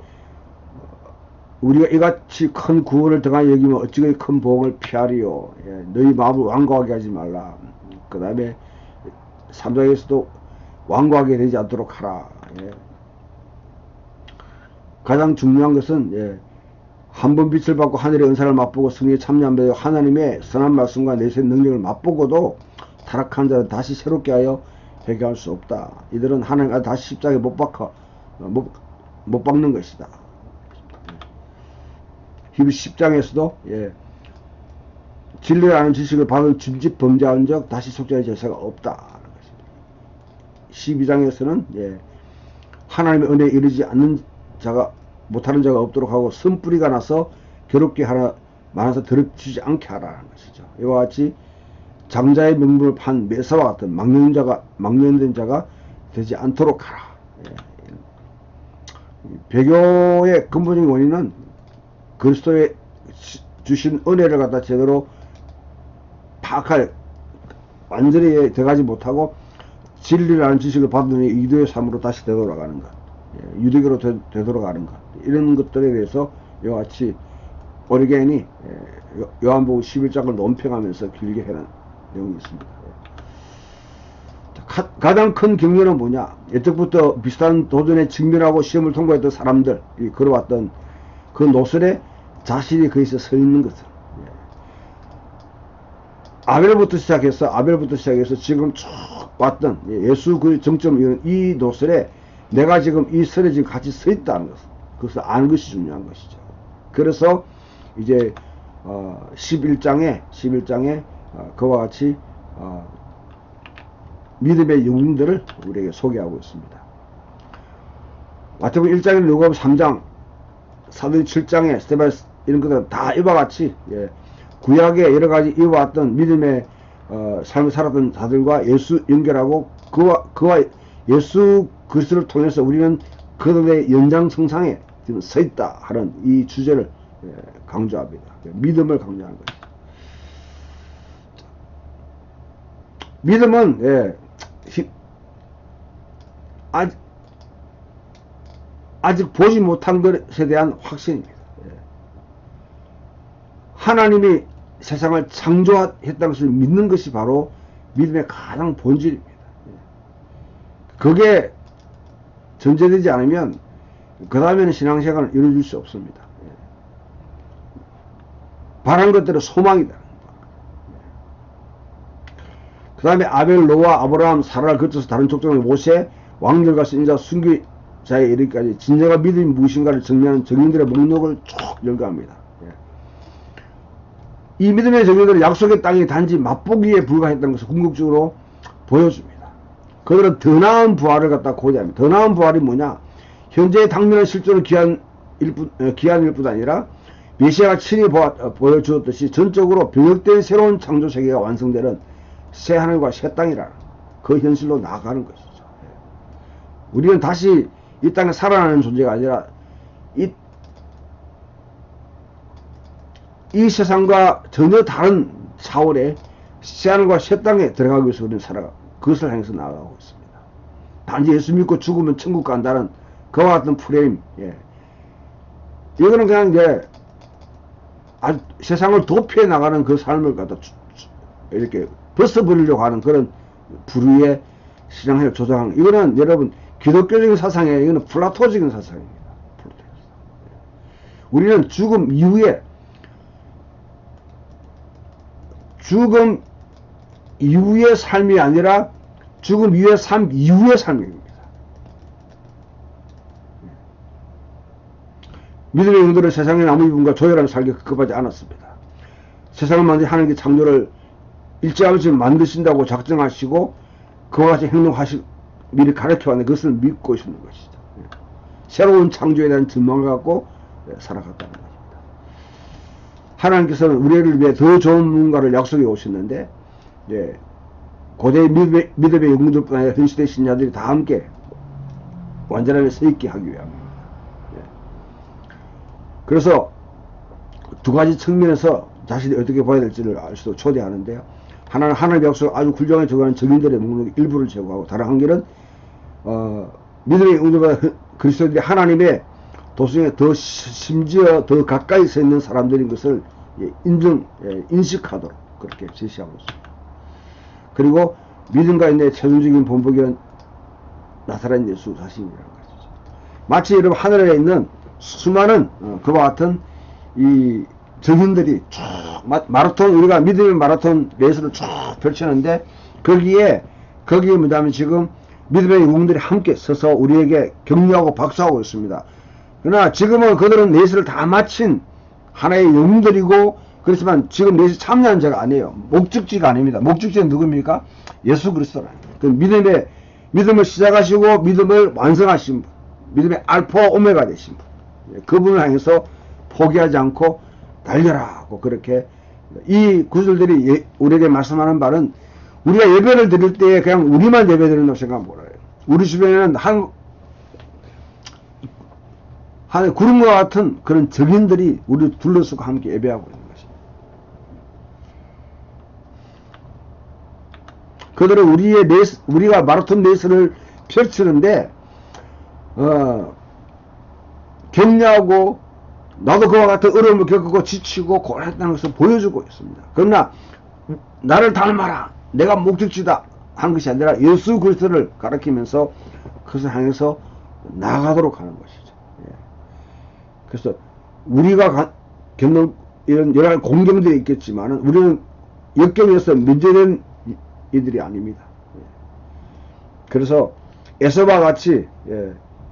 우리가 이같이 큰 구원을 등하여 여기면 어찌그리 큰 복을 피하리요. 너희 마음을 완고하게 하지 말라. 그 다음에 3장에서도 완고하게 되지 않도록 하라. 가장 중요한 것은 한 번 빛을 받고 하늘의 은사를 맛보고 승리에 참여한 바 하나님의 선한 말씀과 내세 능력을 맛보고도 타락한 자는 다시 새롭게 하여 회개할 수 없다. 이들은 하나님과 다시 십자가에 못 박는 것이다. 히브리서 10장에서도 진리라는 지식을 받은 진직 범죄한 적 다시 속죄의 제사가 없다. 12장에서는 하나님의 은혜에 이르지 않는 자가 못하는 자가 없도록 하고 쓴뿌리가 나서 괴롭게 하나 많아서 더럽히지 않게 하라는 것이죠. 이와 같이 장자의 명분을 판 매사와 같은 망령된 자가 되지 않도록 하라. 배교의 근본적인 원인은 그리스도의 주신 은혜를 갖다 제대로 파악할, 완전히 들어가지 못하고 진리라는 지식을 받으니 유대의 삶으로 다시 되돌아가는 것, 유대교로 되돌아가는 것, 이런 것들에 대해서 이와 같이 오리겐이 요한복음 11장을 논평하면서 길게 해놓은 내용이 있습니다. 가장 큰 경륜은 뭐냐? 예적부터 비슷한 도전에 직면하고 시험을 통과했던 사람들이 걸어왔던 그 노선에 자신이 거기서 서 있는 것을, 아벨부터 시작해서 지금 쭉 왔던 예수 그 정점, 이 노선에 내가 지금 이 선에 지금 같이 서 있다는 것, 그것을 아는 것이 중요한 것이죠. 그래서 이제 11장에 그와 같이 믿음의 영웅들을 우리에게 소개하고 있습니다. 마태복음 1장에 누가복음 3장 사도행 7장에 스테반스 이런 것들은 다 이와 같이 구약에 여러 가지 이어왔던 믿음의 삶을 살았던 자들과 예수 연결하고 그와 예수 그리스도를 통해서 우리는 그들의 연장성상에 지금 서 있다 하는 이 주제를 강조합니다. 믿음을 강조하는 것이죠. 믿음은 아직 보지 못한 것에 대한 확신입니다. 하나님이 세상을 창조했다는 것을 믿는 것이 바로 믿음의 가장 본질입니다. 그게 전제되지 않으면 그 다음에는 신앙생활을 이루어질 수 없습니다. 바라는 것대로 소망이다. 그 다음에 아벨, 노아, 아브라함, 사라를 거쳐서 다른 족장의 모세, 왕들과 선지자, 순교자에 이르기까지 진정한 믿음이 무엇인가를 정리하는 정인들의 목록을 쭉 열거합니다. 이 믿음의 정인들은 약속의 땅이 단지 맛보기에 불과했다는 것을 궁극적으로 보여줍니다. 그들은 더 나은 부활을 갖다 고대합니다. 더 나은 부활이 뭐냐? 현재의 당면한 실존을 기한일 뿐 아니라 메시아가 친히 보여주었듯이 전적으로 병역된 새로운 창조 세계가 완성되는 새 하늘과 새 땅이라는 그 현실로 나아가는 것이죠. 우리는 다시 이 땅에 살아나는 존재가 아니라 이 세상과 전혀 다른 차원의 새 하늘과 새 땅에 들어가기 위해서 우리는 그것을 향해서 나아가고 있습니다. 단지 예수 믿고 죽으면 천국 간다는 그와 같은 프레임, 이거는 그냥 아주 세상을 도피해 나가는 그 삶을 갖다 이렇게 벗어버리려고 하는 그런 부류의 신앙을 조장하는, 이거는 여러분 기독교적인 사상이에요. 이거는 플라토적인 사상입니다. 우리는 죽음 이후의 삶이 아니라 죽음 이후의 삶 이후의 삶입니다. 믿음의 영들은 세상의 아무 이분과 조율하며 살기 급급하지 않았습니다. 세상을 만든 하나님께 창조를 일찌감치 만드신다고 작정하시고 그와 같이 행동하시 미리 가르쳐왔는데 그것을 믿고 있는 것이죠. 새로운 창조에 대한 전망을 갖고 살아갔다는 것입니다. 하나님께서는 우리를 위해 더 좋은 무언가를 약속해 오셨는데, 고대의 믿음의 영웅들뿐 아니라 현시대 신자들이 다 함께 완전하게 서 있게 하기 위함입니다. 그래서 두 가지 측면에서 자신이 어떻게 봐야 될지를 알 수도 초대하는데요. 하나는 하나님의 약속을 아주 훌륭하게 적용하는 적인들의 목록 일부를 제거하고, 다른 한 개는 믿음의 영웅들보다 그리스도인들이 하나님의 도성에 더 심지어 더 가까이 서 있는 사람들인 것을 인식하도록 그렇게 제시하고 있습니다. 그리고 믿음과 인내의 최종적인 본보기는 나사렛 예수 자신이라는 것이죠. 마치 여러분 하늘에 있는 수많은 그와 같은 이 정인들이 쭉 마라톤, 우리가 믿음의 마라톤 레이스를 쭉 펼치는데 거기에 뭐냐면 지금 믿음의 영웅들이 함께 서서 우리에게 격려하고 박수하고 있습니다. 그러나 지금은 그들은 레이스를 다 마친 하나의 영웅들이고, 그렇지만 지금 레이스 참여한 자가 아니에요. 목적지가 아닙니다. 목적지는 누굽니까? 예수 그리스도라는 거예요. 믿음을 시작하시고 믿음을 완성하신 분, 믿음의 알파 오메가 되신 분, 그분을 향해서 포기하지 않고 달려라 하고, 그렇게 이 구절들이 우리에게 말씀하는 바는 우리가 예배를 드릴 때 그냥 우리만 예배 드린다고 생각하면 몰라요. 우리 주변에는 한 구름과 같은 그런 적인들이 우리를 둘러쓰고 함께 예배하고 있는 것입니다. 그들은 우리가 마라톤 레이스를 펼치는데 격려하고, 나도 그와 같은 어려움을 겪고 지치고 고난했다는 것을 보여주고 있습니다. 그러나 나를 닮아라, 내가 목적지다 하는 것이 아니라 예수 그리스도를 가리키면서 그것을 향해서 나아가도록 하는 것이죠. 그래서 우리가 겪는 이런 여러 가지 공경들이 있겠지만 우리는 역경에서 면제된 이들이 아닙니다. 그래서 에서와 같이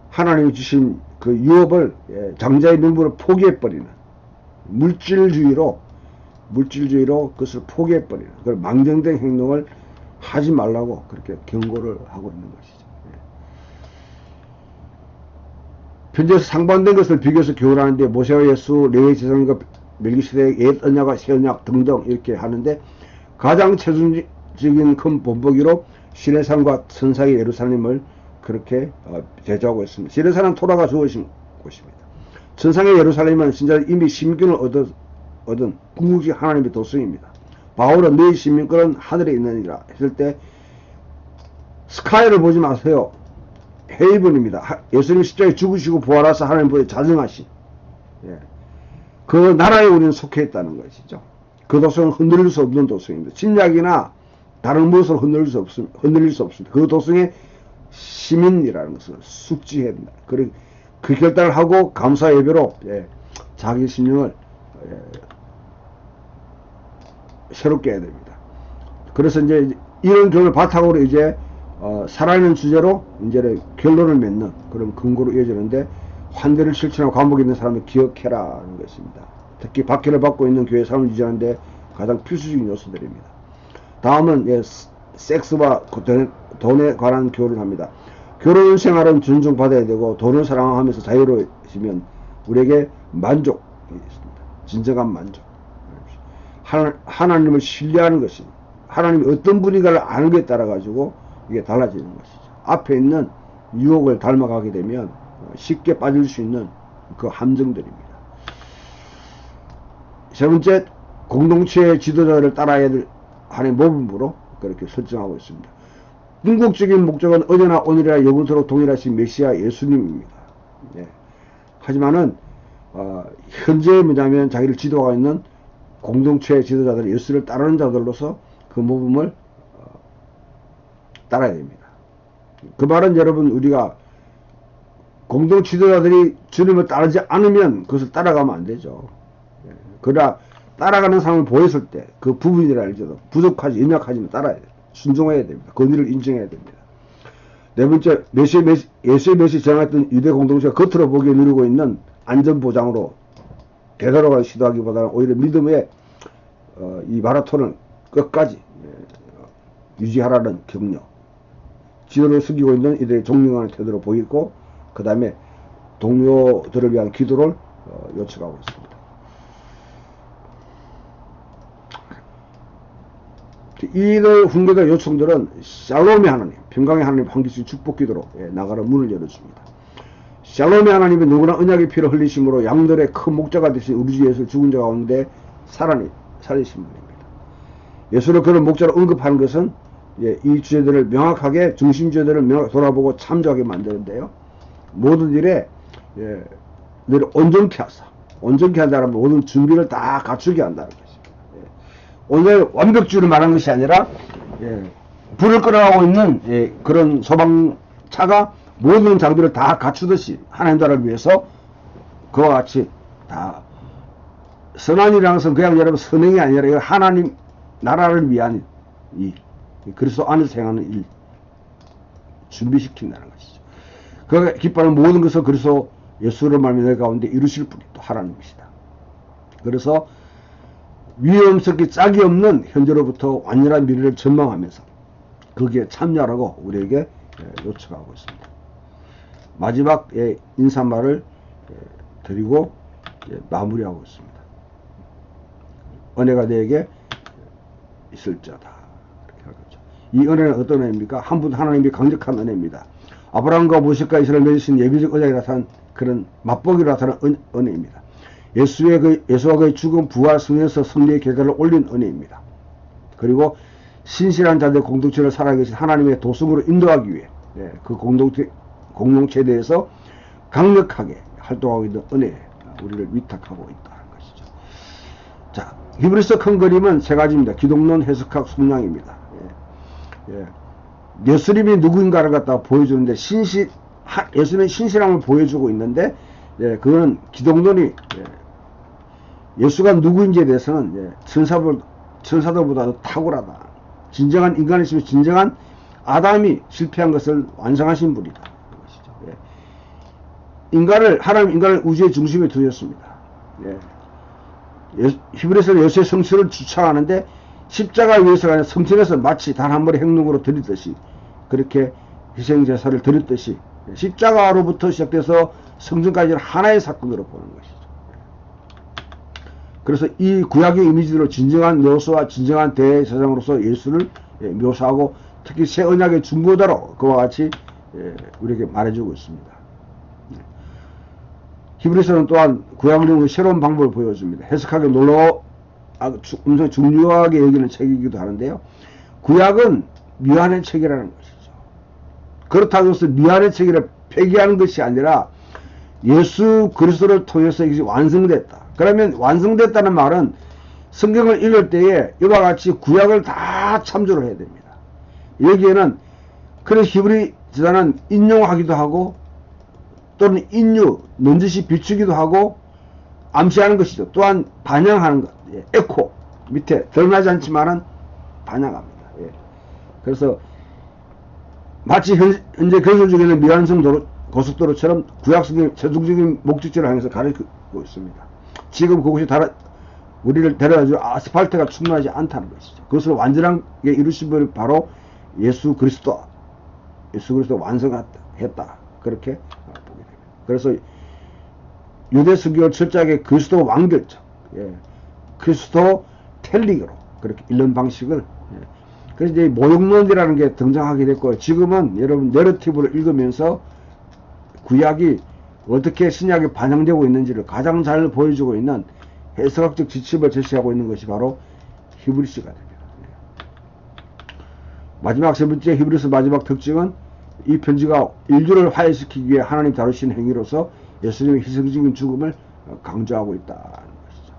하나님이 주신 그 유업을 장자의 명분을 포기해버리는 물질주의로 그것을 포기해버리는 그걸 망정된 행동을 하지 말라고 그렇게 경고를 하고 있는 것이죠. 현재에서 상반된 것을 비교해서 교훈하는데 모세와 예수, 레위 제사장과 멜기세덱, 옛 언약과 새 언약 등등 이렇게 하는데 가장 최종적인 큰 본보기로 시내산과 천상의 예루살렘을 그렇게 대조하고 있습니다. 시내산은 토라가 주어진 곳입니다. 천상의 예루살렘은 진짜 이미 시민권을 얻은 궁극적 하나님의 도성입니다. 바울은 너희 시민권은 하늘에 있느니라 했을 때 스카이를 보지 마세요. 헤이븐입니다. 예수님 십자가에 죽으시고 부활하사 하나님보다 자정하신 그 나라에 우리는 속해 있다는 것이죠. 그 도성은 흔들릴 수 없는 도성입니다. 침략이나 다른 무엇을 흔들릴 수 없습니다. 그 도성의 시민이라는 것을 숙지해야 된다. 그 결단을 하고 감사 예배로 자기 심령을 새롭게 해야 됩니다. 그래서 이제 이런 교훈을 바탕으로 이제 살아있는 주제로 이제 결론을 맺는 그런 근거로 이어지는데 환대를 실천하고 감옥에 있는 사람을 기억해라는 것입니다. 특히 박해를 받고 있는 교회 삶을 유지하는데 가장 필수적인 요소들입니다. 다음은 섹스와 돈에 관한 교훈을 합니다. 결혼 생활은 존중받아야 되고 돈을 사랑하면서 자유로워지면 우리에게 만족이 있습니다. 진정한 만족. 하나님을 신뢰하는 것입니다. 하나님이 어떤 분인가를 아는 것에 따라 가지고 이게 달라지는 것이죠. 앞에 있는 유혹을 닮아가게 되면 쉽게 빠질 수 있는 그 함정들입니다. 세 번째, 공동체의 지도자를 따라야 하는 모범으로 그렇게 설정하고 있습니다. 궁극적인 목적은 어제나 오늘이나 영원토록 동일하신 메시아 예수님입니다. 하지만은 현재 뭐냐면 자기를 지도하고 있는 공동체의 지도자들, 예수를 따르는 자들로서 그 모범을 따라야 됩니다. 그 말은 여러분 우리가 공동 지도자들이 주님을 따르지 않으면 그것을 따라가면 안 되죠. 그러나 따라가는 사람을 보였을 때 그 부분이라 할지라도 부족하지 연약하지만 따라야 돼요. 순종해야 됩니다. 권위를 인정해야 됩니다. 네 번째, 예수의 메시지 정했던 유대 공동체가 겉으로 보기에 누리고 있는 안전보장으로 되돌아가는 시도하기보다는 오히려 믿음의 이 마라톤을 끝까지 유지하라는 격려. 지도를 숨기고 있는 이들의 존경하는 태도를 보이고 그 다음에 동료들을 위한 기도를 요청하고 있습니다. 이들 훈계들 요청들은 샬롬의 하나님, 평강의 하나님 한기수 축복기도로 나가는 문을 열어줍니다. 샬롬의 하나님은 누구나 언약의 피를 흘리심으로 양들의 큰 목자가 되신 우리 주 예수 죽은 자 가운데 살리신 분입니다. 예수를 그런 목자로 언급하는 것은 이 주제들을 명확하게 중심 주제들을 명확하게 돌아보고 참조하게 만드는데요. 모든 일에 늘 온전케 하사, 온전케 한다는 모든 준비를 다 갖추게 한다는 것입니다. 오늘 완벽주의를 말한 것이 아니라 불을 끌어가고 있는 그런 소방차가 모든 장비를 다 갖추듯이 하나님 나라를 위해서 그와 같이 다 선한이라는 것은 그냥 여러분 선행이 아니라 이거 하나님 나라를 위한 이 그리스도 안에서 행하는 일 준비시킨다는 것이죠. 그가 기뻐하는 모든 것을 그리스도 예수를 말미암아 가운데 이루실 분이 또 하나님이시다. 그래서 위험스럽게 짝이 없는 현재로부터 완전한 미래를 전망하면서 거기에 참여하라고 우리에게 요청하고 있습니다. 마지막 인사말을 드리고 마무리하고 있습니다. 은혜가 너에게 있을지어다. 이렇게 하겠죠. 이 은혜는 어떤 은혜입니까? 한 분 하나님이 강력한 은혜입니다. 아브라함과 모세가 이스라엘 맺으신 예비적 언약이 나타난 그런 맛보기로 나타난 은혜입니다. 예수와 그의 죽음, 부활, 승리에서 승리의 결과를 올린 은혜입니다. 그리고 신실한 자들의 공동체를 살아계신 하나님의 도성으로 인도하기 위해 그 공동체에 대해서 강력하게 활동하고 있는 은혜에 우리를 위탁하고 있다는 것이죠. 자, 히브리서 큰 그림은 세 가지입니다. 기독론, 해석학, 속량입니다. 예수님이 누구인가를 갖다가 보여주는데 예수님의 신실함을 보여주고 있는데 그거는 기독론이 예수가 누구인지에 대해서는 천사들보다도 탁월하다. 진정한 인간이시며 진정한 아담이 실패한 것을 완성하신 분이다. 하나님 인간을 우주의 중심에 두셨습니다. 히브리서는 예수의 성취를 주창하는데 십자가에 위해서가 아니라 성천에서 마치 단 한 번의 행동으로 드렸듯이 그렇게 희생제사를 드렸듯이 십자가로부터 시작돼서 성전까지는 하나의 사건으로 보는 것이죠. 그래서 이 구약의 이미지로 진정한 묘소와 진정한 대제사장으로서 예수를 묘사하고 특히 새 언약의 중보자로 그와 같이 우리에게 말해주고 있습니다. 히브리서는 또한 구약을 읽는 새로운 방법을 보여줍니다. 해석하기 엄청 중요하게 여기는 책이기도 하는데요. 구약은 미완의 책이라는 것이죠. 그렇다고 해서 미완의 책을 폐기하는 것이 아니라 예수 그리스도를 통해서 이것이 완성됐다. 그러면 완성됐다는 말은 성경을 읽을 때에 이와 같이 구약을 다 참조를 해야 됩니다. 여기에는 그래서 히브리 저자는 인용하기도 하고 또는 인유, 넌지시 비추기도 하고 암시하는 것이죠. 또한 반영하는 것, 에코 밑에 드러나지 않지만은 반영합니다. 그래서 마치 현재 건설 중에 있는 미완성 고속도로처럼 구약성의 최종적인 목적지를 향해서 가리키고 있습니다. 지금 그곳이 우리를 데려다줄 아스팔트가 충분하지 않다는 것이죠. 그것을 완전하게 이루신 분이 바로 예수 그리스도가 완성했다. 그렇게 보게 됩니다. 그래서 유대 성경을 철저하게 그리스도 완결적, 그리스도 텔링으로 그렇게 읽는 방식을, 그래서 이제 모욕론이라는 게 등장하게 됐고, 지금은 여러분 내러티브를 읽으면서 구약이 어떻게 신약에 반영되고 있는지를 가장 잘 보여주고 있는 해석학적 지침을 제시하고 있는 것이 바로 히브리서가 됩니다. 마지막 세 번째 히브리서 마지막 특징은 이 편지가 인류를 화해시키기 위해 하나님 다루신 행위로서 예수님의 희생적인 죽음을 강조하고 있다는 것이죠.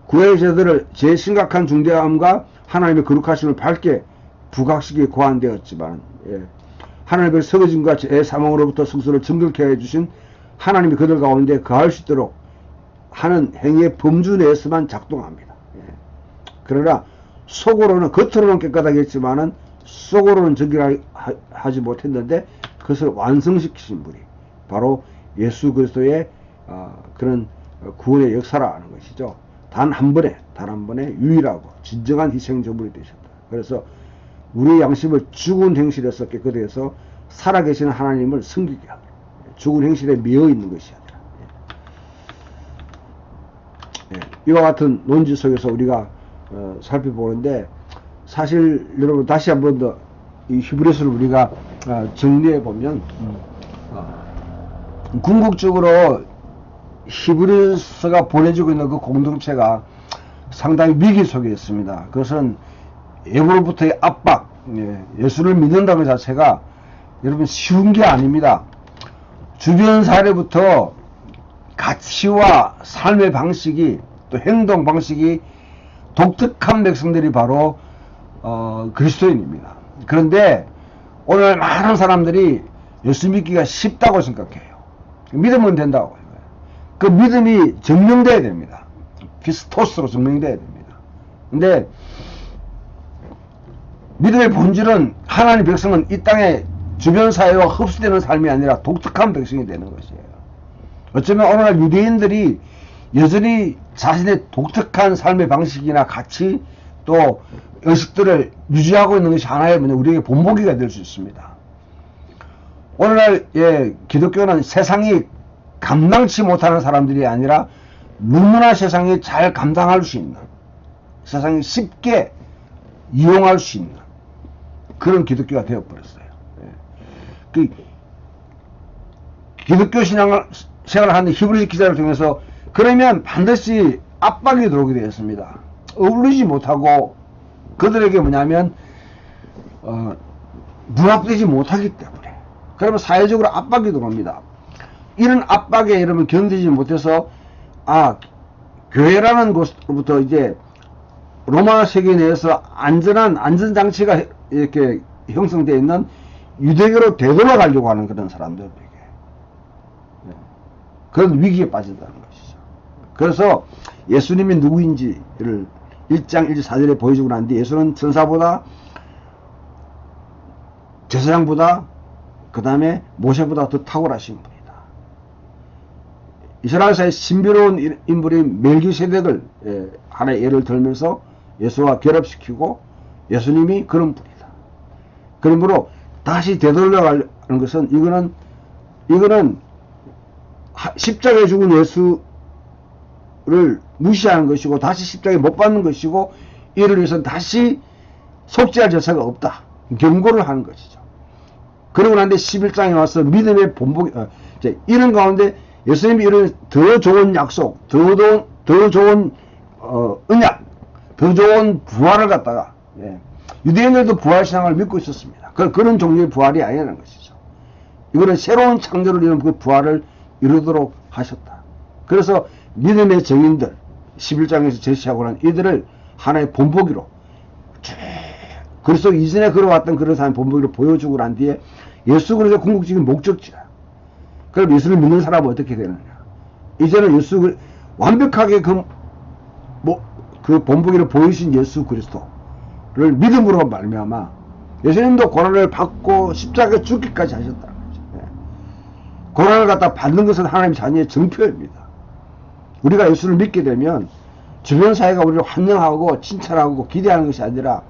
구원의 제도를 제일 심각한 중대함과 하나님의 거룩하심을 밝게 부각시키기 고안되었지만, 하나님의 서거짐과 제 사망으로부터 성소를 정결케 해주신 하나님이 그들 가운데 거할 수 있도록 하는 행위의 범주 내에서만 작동합니다. 그러나 속으로는, 겉으로는 깨끗하겠지만은 속으로는 정결하지 못했는데 그것을 완성시키신 분이 바로 예수 그리스도의 그런 구원의 역사라는 것이죠. 단 한 번에 유일하고 진정한 희생제물이 되셨다. 그래서 우리의 양심을 죽은 행실에서 깨끗게 해서 살아계시는 하나님을 섬기게 하고, 죽은 행실에 매여 있는 것이 아니라, 이와 같은 논지 속에서 우리가 살펴보는데, 사실 여러분 다시 한 번 더 이 히브리서를 우리가 정리해 보면, 궁극적으로 히브리서가 보내주고 있는 그 공동체가 상당히 위기 속에 있습니다. 그것은 예부로부터의 압박, 예수를 믿는다는 자체가 여러분 쉬운 게 아닙니다. 주변 사례부터 가치와 삶의 방식이, 또 행동 방식이 독특한 백성들이 바로 그리스도인입니다. 그런데 오늘 많은 사람들이 예수 믿기가 쉽다고 생각해요. 믿으면 된다고. 그 믿음이 증명돼야 됩니다. 피스토스로 증명돼야 됩니다. 근데 믿음의 본질은 하나님 백성은 이 땅에 주변 사회와 흡수되는 삶이 아니라 독특한 백성이 되는 것이에요. 어쩌면 오늘날 유대인들이 여전히 자신의 독특한 삶의 방식이나 가치, 또 의식들을 유지하고 있는 것이 하나의 우리에게 본보기가 될 수 있습니다. 오늘날 기독교는 세상이 감당치 못하는 사람들이 아니라 너무나 세상이 잘 감당할 수 있는, 세상이 쉽게 이용할 수 있는 그런 기독교가 되어버렸어요. 그 기독교 생활을 하는 히브리 기자를 통해서 그러면 반드시 압박이 들어오게 되었습니다. 어울리지 못하고 그들에게 뭐냐면 부합되지 못하기 때문에, 그러면 사회적으로 압박이 들어옵니다. 이런 압박에 여러분 견디지 못해서 교회라는 곳부터 이제 로마 세계 내에서 안전한 안전장치가 이렇게 형성되어 있는 유대교로 되돌아가려고 하는 그런 사람들에게 그런 위기에 빠진다는 것이죠. 그래서 예수님이 누구인지를 1장 1절 4절에 보여주고 난 뒤 예수는 천사보다, 제사장보다, 그 다음에 모세보다 더 탁월하신 분이다. 이스라엘사의 신비로운 인물인 멜기세덱을 하나의 예를 들면서 예수와 결합시키고 예수님이 그런 분이다. 그러므로 다시 되돌려가는 것은 이거는 십자가에 죽은 예수를 무시하는 것이고 다시 십자가에 못 박는 것이고 이를 위해서 다시 속죄할 제사가 없다. 경고를 하는 것이죠. 그러고 난데 11장에 와서 믿음의 본보기 이런 가운데 예수님이 이런 더 좋은 약속, 더 좋은 언약, 더 좋은 부활을 갖다가 유대인들도 부활신앙을 믿고 있었습니다. 그런 종류의 부활이 아니라는 것이죠. 이거는 새로운 창조를 이룬 그 부활을 이루도록 하셨다. 그래서 믿음의 증인들 11장에서 제시하고 난 이들을 하나의 본보기로 그리스도 이전에 걸어왔던 그런 사람의 본보기로 보여주고 난 뒤에 예수 그리스도의 궁극적인 목적지야. 그럼 예수를 믿는 사람은 어떻게 되느냐? 이제는 예수 완벽하게 그 본보기를 보여주신 예수 그리스도를 믿음으로 말미암아 예수님도 고난을 받고 십자가에 죽기까지 하셨다는 거죠. 고난을 갖다 받는 것은 하나님 자녀의 정표입니다. 우리가 예수를 믿게 되면 주변 사회가 우리를 환영하고 칭찬하고 기대하는 것이 아니라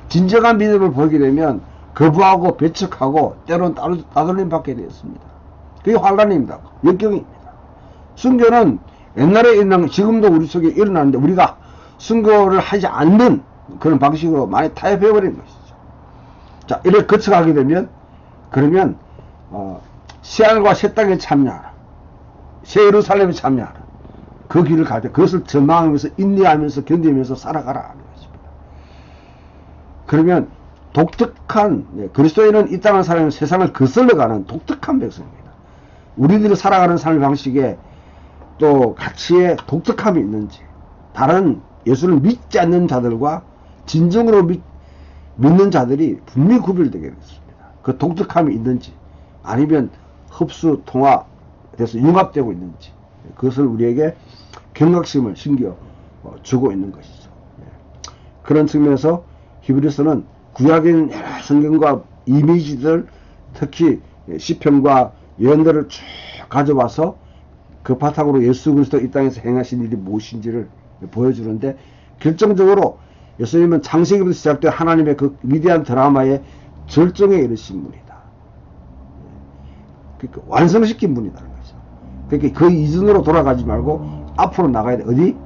진정한 믿음을 보이게 되면 거부하고 배척하고 때로는 따돌림 받게 되었습니다. 그게 환란입니다. 역경입니다. 순교는 옛날에 일어난 지금도 우리 속에 일어나는데 우리가 순교를 하지 않는 그런 방식으로 많이 타협해버린 것이죠. 자, 이렇게 거쳐가게 되면 그러면 새하늘과 새 땅에 참여하라. 새 예루살렘에 참여하라. 그 길을 갈 때 그것을 전망하면서 인내하면서 견디면서 살아가라 하는 것입니다. 그러면 독특한 그리스도인은 이 땅을 살아가는 세상을 거슬러가는 독특한 백성입니다. 우리들이 살아가는 삶의 방식에 또 가치에 독특함이 있는지 다른 예수를 믿지 않는 자들과 진정으로 믿는 자들이 분명히 구별되게 됐습니다. 그 독특함이 있는지 아니면 흡수 통합돼서 융합되고 있는지 그것을 우리에게 경각심을 심겨 주고 있는 것이죠. 그런 측면에서 히브리서는 구약인 여러 성경과 이미지들 특히 시편과 예언들을 쭉 가져와서 그 바탕으로 예수 그리스도 이 땅에서 행하신 일이 무엇인지를 보여주는데 결정적으로 예수님은 창세기부터 시작된 하나님의 그 위대한 드라마의 절정에 이르신 분이다. 그러니까 완성시킨 분이라는 거죠. 그러니까 그 이전으로 돌아가지 말고 앞으로 나가야 돼. 어디?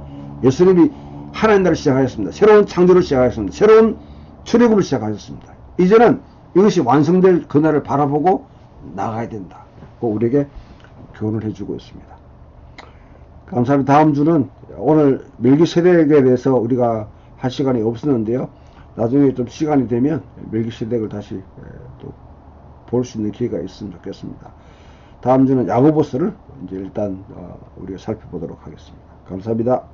예수님이 하나님 나라를 시작하셨습니다. 새로운 창조를 시작하셨습니다. 새로운 출애굽을 시작하셨습니다. 이제는 이것이 완성될 그날을 바라보고 나가야 된다. 우리에게 교훈을 해주고 있습니다. 감사합니다. 다음 주는 오늘 멜기세덱에 대해서 우리가 할 시간이 없었는데요. 나중에 좀 시간이 되면 멜기세덱을 다시 또 볼 수 있는 기회가 있으면 좋겠습니다. 다음 주는 야고보서를 이제 일단 우리가 살펴보도록 하겠습니다. 감사합니다.